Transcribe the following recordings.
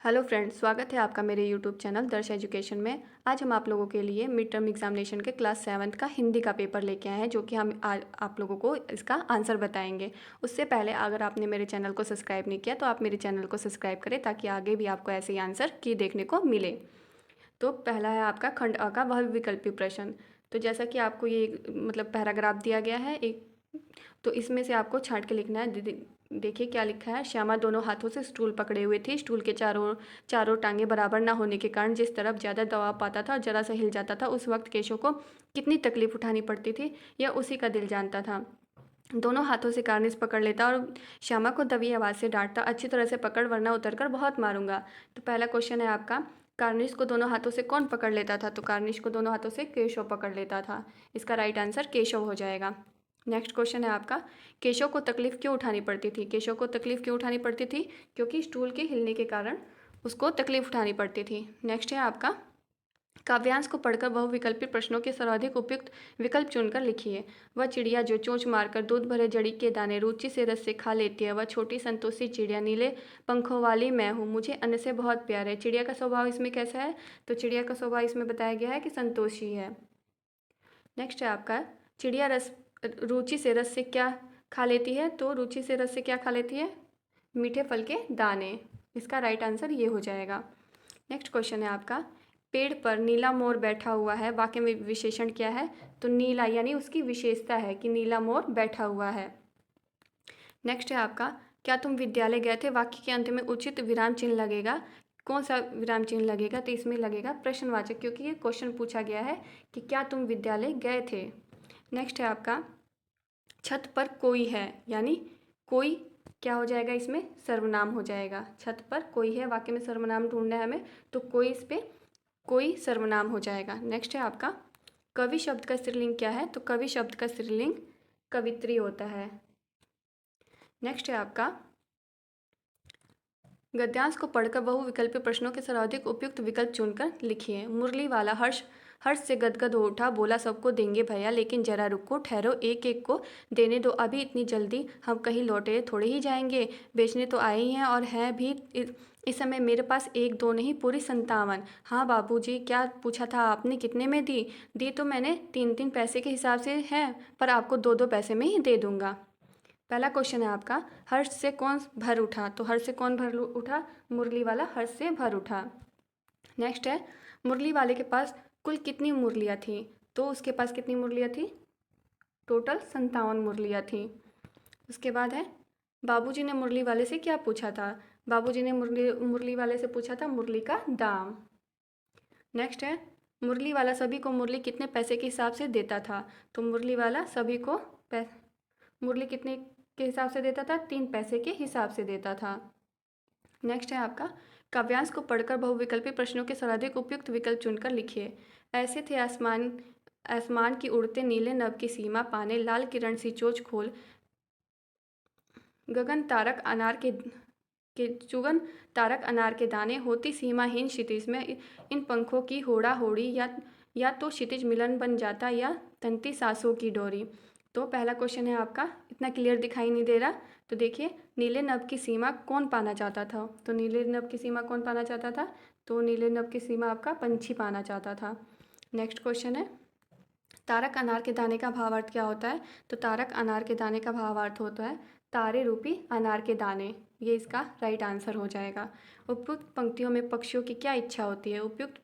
Hello friends, स्वागत है आपका मेरे यूट्यूब चैनल दर्श एजुकेशन में। आज हम आप लोगों के लिए मिड टर्म एग्जामिनेशन के क्लास 7th का हिंदी का पेपर लेके आए हैं, जो कि हम आज आप लोगों को इसका आंसर बताएंगे। उससे पहले अगर आपने मेरे चैनल को सब्सक्राइब नहीं किया तो आप मेरे चैनल को सब्सक्राइब करें, ताकि आगे भी आपको ऐसे ही आंसर की देखने को मिले। तो पहला है आपका खंड अ का वह विकल्पी प्रश्न। तो जैसा कि आपको ये पैराग्राफ दिया गया है एक, तो इसमें से आपको छांट के लिखना है। देखिए क्या लिखा है। श्यामा दोनों हाथों से स्टूल पकड़े हुए थी। स्टूल के चारों चारों टांगे बराबर ना होने के कारण जिस तरफ ज़्यादा दबाव पाता था और जरा सा हिल जाता था, उस वक्त केशव को कितनी तकलीफ उठानी पड़ती थी, यह उसी का दिल जानता था। दोनों हाथों से कार्निस पकड़ लेता और श्यामा को दबी आवाज़ से डांटता, अच्छी तरह से पकड़ वरना उतरकर बहुत मारूंगा। तो पहला क्वेश्चन है आपका, कार्निश को दोनों हाथों से कौन पकड़ लेता था? तो कार्निश को दोनों हाथों से केशव पकड़ लेता था। इसका राइट आंसर केशव हो जाएगा। नेक्स्ट क्वेश्चन है आपका, केशव को तकलीफ क्यों उठानी पड़ती थी? केशव को तकलीफ क्यों उठानी पड़ती थी? क्योंकि स्टूल के हिलने के कारण उसको तकलीफ उठानी पड़ती थी। नेक्स्ट है आपका, काव्यांश को पढ़कर बहुविकल्पी प्रश्नों के सर्वाधिक उपयुक्त विकल्प चुनकर लिखिए। वह चिड़िया जो चोंच मारकर दूध भरे जड़ी के दाने रुचि से रस से खा लेती है, वह छोटी संतोषी चिड़िया, नीले पंखों वाली मैं हूँ, मुझे अन्न से बहुत प्यार है। चिड़िया का स्वभाव इसमें कैसा है? तो चिड़िया का स्वभाव इसमें बताया गया है कि संतोषी है। नेक्स्ट है आपका, चिड़िया रस रुचि से रस से क्या खा लेती है? तो रुचि से रस से क्या खा लेती है? मीठे फल के दाने। इसका राइट आंसर ये हो जाएगा। नेक्स्ट क्वेश्चन है आपका, पेड़ पर नीला मोर बैठा हुआ है, वाक्य में विशेषण क्या है? तो नीला यानी उसकी विशेषता है कि नीला मोर बैठा हुआ है। नेक्स्ट है आपका, क्या तुम विद्यालय गए थे? वाक्य के अंत में उचित विराम चिन्ह लगेगा। कौन सा विराम चिन्ह लगेगा? तो इसमें लगेगा प्रश्नवाचक, क्योंकि ये क्वेश्चन पूछा गया है कि क्या तुम विद्यालय गए थे। नेक्स्ट है आपका, छत पर कोई है, यानी कोई क्या हो जाएगा? इसमें सर्वनाम हो जाएगा। छत पर कोई है, वाक्य में सर्वनाम ढूंढना है हमें, तो कोई इस पे कोई सर्वनाम हो जाएगा। नेक्स्ट है आपका, कवि शब्द का स्त्रीलिंग क्या है? तो कवि शब्द का स्त्रीलिंग कवित्री होता है। नेक्स्ट है आपका, गद्यांश को पढ़कर बहुविकल्पी प्रश्नों के सर्वाधिक उपयुक्त विकल्प चुनकर लिखिए। मुरली वाला हर्ष हर्ष से गदगद हो उठा, बोला सबको देंगे भैया, लेकिन जरा रुको, ठहरो, एक एक को देने दो, अभी इतनी जल्दी हम कहीं लौटे थोड़े ही जाएंगे, बेचने तो आए ही हैं और हैं भी इस समय मेरे पास एक दो नहीं, पूरी 57। हाँ बाबूजी, क्या पूछा था आपने, कितने में दी? दी तो मैंने 3-3 पैसे के हिसाब से है, पर आपको 2-2 पैसे में ही दे दूंगा। पहला क्वेश्चन है आपका, हर्ष से कौन भर उठा? तो हर्ष से कौन भर उठा? मुरली वाला हर्ष से भर उठा। नेक्स्ट है, मुरली वाले के पास कुल कितनी मुरलियाँ थी? तो उसके पास कितनी मुरलियाँ थी? टोटल 57 मुरलियाँ थी। उसके बाद है, बाबूजी ने मुरली वाले से क्या पूछा था? बाबूजी ने मुरली वाले से पूछा था मुरली का दाम। नेक्स्ट है, मुरली वाला सभी को मुरली कितने पैसे के हिसाब से देता था? तो मुरली वाला सभी को मुरली कितने के हिसाब से देता था? 3 पैसे के हिसाब से देता था। नेक्स्ट है आपका, काव्यांश को पढ़कर बहुविकल्पी प्रश्नों के सर्वाधिक उपयुक्त विकल्प चुनकर लिखिए। ऐसे थे आसमान आसमान की उड़ते नीले नभ की सीमा पाने, लाल किरण सी चोच खोल, गगन तारक अनार के चुगन तारक अनार के दाने, होती सीमाहीन क्षितिज में इन पंखों की होड़ा होड़ी, या तो क्षितिज मिलन बन जाता या तंती सांसों की डोरी। तो पहला क्वेश्चन है आपका, इतना क्लियर दिखाई नहीं दे रहा, तो देखिए, नीले नभ की सीमा कौन पाना चाहता था? तो नीले नभ की सीमा कौन पाना चाहता था? तो नीले नभ की सीमा आपका पंछी पाना चाहता था। नेक्स्ट क्वेश्चन है, तारक अनार के दाने का भावार्थ क्या होता है? तो तारक अनार के दाने का भावार्थ होता है तारे रूपी अनार के दाने। ये इसका राइट आंसर हो जाएगा। उपयुक्त पंक्तियों में पक्षियों की क्या इच्छा होती है? उपयुक्त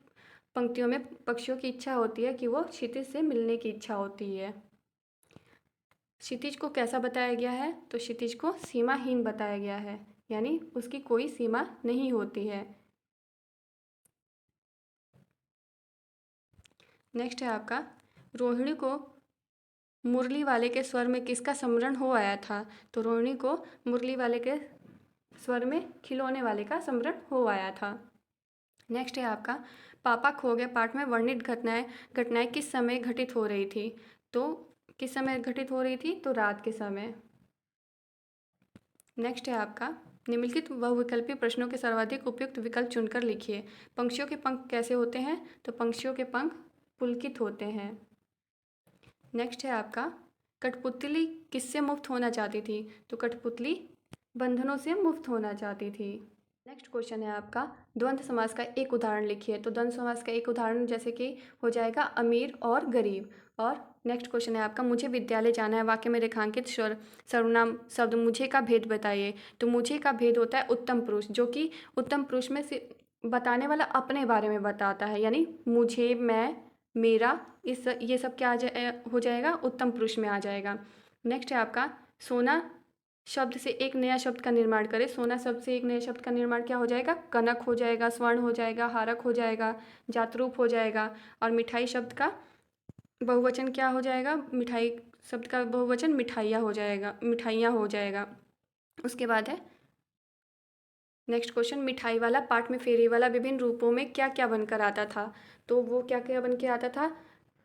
पंक्तियों में पक्षियों की इच्छा होती है कि वो क्षितिज से मिलने की इच्छा होती है। क्षितिज को कैसा बताया गया है? तो क्षितिज को सीमाहीन बताया गया है, यानी उसकी कोई सीमा नहीं होती है। नेक्स्ट है आपका, रोहिणी को मुरली वाले के स्वर में किसका स्मरण हो आया था? तो रोहिणी को मुरली वाले के स्वर में खिलौने वाले का स्मरण हो आया था। नेक्स्ट है आपका, पापा खो गए पाठ में वर्णित घटनाएं घटनाएं किस समय घटित हो रही थी? तो किस समय घटित हो रही थी? तो रात के समय। नेक्स्ट है आपका, निम्नलिखित बहुविकल्पी प्रश्नों के सर्वाधिक उपयुक्त विकल्प चुनकर लिखिए। पंक्षियों के पंख कैसे होते हैं? तो पंक्षियों के पंख पुलकित होते हैं। नेक्स्ट है आपका, कठपुतली किससे मुक्त होना चाहती थी? तो कठपुतली बंधनों से मुक्त होना चाहती थी। नेक्स्ट क्वेश्चन है आपका, द्वंद्व समास का एक उदाहरण लिखिए। तो द्वंद्व समास का एक उदाहरण जैसे कि हो जाएगा अमीर और गरीब। और नेक्स्ट क्वेश्चन है आपका, मुझे विद्यालय जाना है, वाक्य में रेखांकित सर्वनाम शब्द मुझे का भेद बताइए। तो मुझे का भेद होता है उत्तम पुरुष, जो कि उत्तम पुरुष में से बताने वाला अपने बारे में बताता है, यानी मुझे, मैं, मेरा, इस ये सब क्या हो जाएगा, उत्तम पुरुष में आ जाएगा। नेक्स्ट है आपका, सोना शब्द से एक नया शब्द का निर्माण करें। सोना शब्द से एक नए शब्द का निर्माण क्या हो जाएगा, कनक हो जाएगा, स्वर्ण हो जाएगा, हारक हो जाएगा, जातरूप हो जाएगा। और मिठाई शब्द का बहुवचन क्या हो जाएगा, मिठाई शब्द का बहुवचन मिठाइयाँ हो जाएगा, मिठाइयाँ हो जाएगा। उसके बाद है नेक्स्ट क्वेश्चन, मिठाई वाला पाठ में फेरी वाला विभिन्न रूपों में क्या क्या बनकर आता था। तो वो क्या क्या बन के आता था,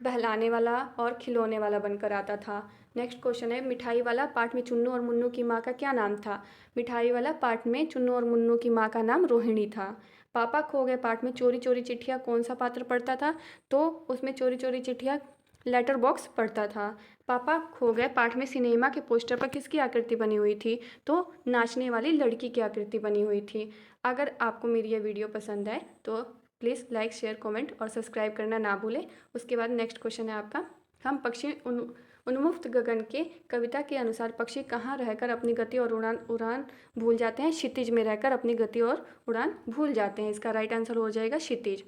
बहलाने वाला और खिलौने वाला बनकर आता था। नेक्स्ट क्वेश्चन है, मिठाई वाला पाठ में चुन्नू और मुन्नू की माँ का क्या नाम था। मिठाई वाला पाठ में चुन्नू और मुन्नू की माँ का नाम रोहिणी था। पापा खो गए पाठ में चोरी चोरी चिट्ठियाँ कौन सा पात्र पढ़ता था। तो उसमें चोरी चोरी चिट्ठियाँ लेटर बॉक्स पढ़ता था। पापा खो गए पाठ में सिनेमा के पोस्टर पर किसकी आकृति बनी हुई थी। तो नाचने वाली लड़की की आकृति बनी हुई थी। अगर आपको मेरी ये वीडियो पसंद आए तो प्लीज़ लाइक, शेयर, कमेंट और सब्सक्राइब करना ना भूलें। उसके बाद नेक्स्ट क्वेश्चन है आपका, हम पक्षी उन्मुक्त गगन के कविता के अनुसार पक्षी कहाँ रहकर अपनी गति और उड़ान भूल जाते हैं। क्षितिज में रहकर अपनी गति और उड़ान भूल जाते हैं। इसका राइट आंसर हो जाएगा क्षितिज।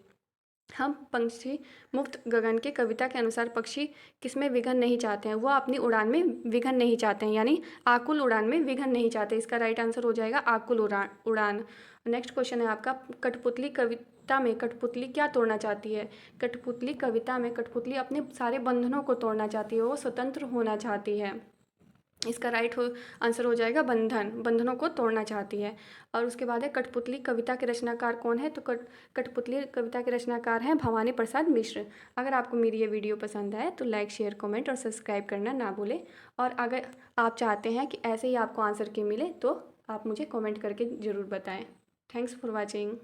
हम पंछी मुक्त गगन के कविता के अनुसार पक्षी किसमें विघन नहीं चाहते हैं, वो अपनी उड़ान में विघन नहीं चाहते हैं, यानी आकुल उड़ान में विघन नहीं चाहते। इसका राइट आंसर हो जाएगा आकुल उड़ान। नेक्स्ट क्वेश्चन है आपका, कठपुतली कविता में कठपुतली क्या तोड़ना चाहती है। कठपुतली कविता में कठपुतली अपने सारे बंधनों को तोड़ना चाहती है, वो स्वतंत्र होना चाहती है। इसका आंसर हो जाएगा बंधनों को तोड़ना चाहती है। और उसके बाद है, कठपुतली कविता के रचनाकार कौन है। तो कठपुतली कविता के रचनाकार हैं भवानी प्रसाद मिश्र। अगर आपको मेरी ये वीडियो पसंद आए तो लाइक, शेयर, कमेंट और सब्सक्राइब करना ना भूलें। और अगर आप चाहते हैं कि ऐसे ही आपको आंसर की मिले तो आप मुझे कमेंट करके ज़रूर बताएं। Thanks for watching.